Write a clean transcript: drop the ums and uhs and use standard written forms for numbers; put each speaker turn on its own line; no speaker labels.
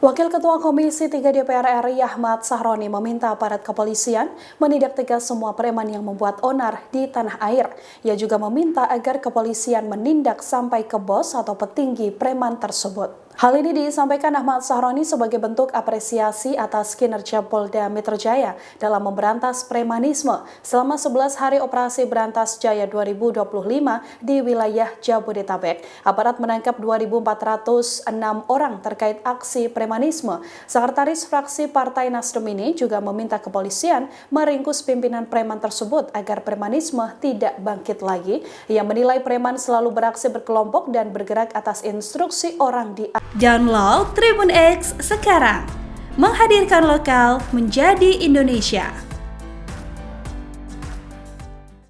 Wakil Ketua Komisi 3 DPR RI Ahmad Sahroni meminta aparat kepolisian menindak tegas semua preman yang membuat onar di tanah air. Ia juga meminta agar kepolisian menindak sampai ke bos atau petinggi preman tersebut. Hal ini disampaikan Ahmad Sahroni sebagai bentuk apresiasi atas kinerja Polda Metro Jaya dalam memberantas premanisme selama 11 hari operasi Berantas Jaya 2025 di wilayah Jabodetabek. Aparat menangkap 2.406 orang terkait aksi premanisme. Sekretaris fraksi Partai Nasdem ini juga meminta kepolisian meringkus pimpinan preman tersebut agar premanisme tidak bangkit lagi. Ia menilai preman selalu beraksi berkelompok dan bergerak atas instruksi orang di
Download Tribun X sekarang, menghadirkan lokal menjadi Indonesia.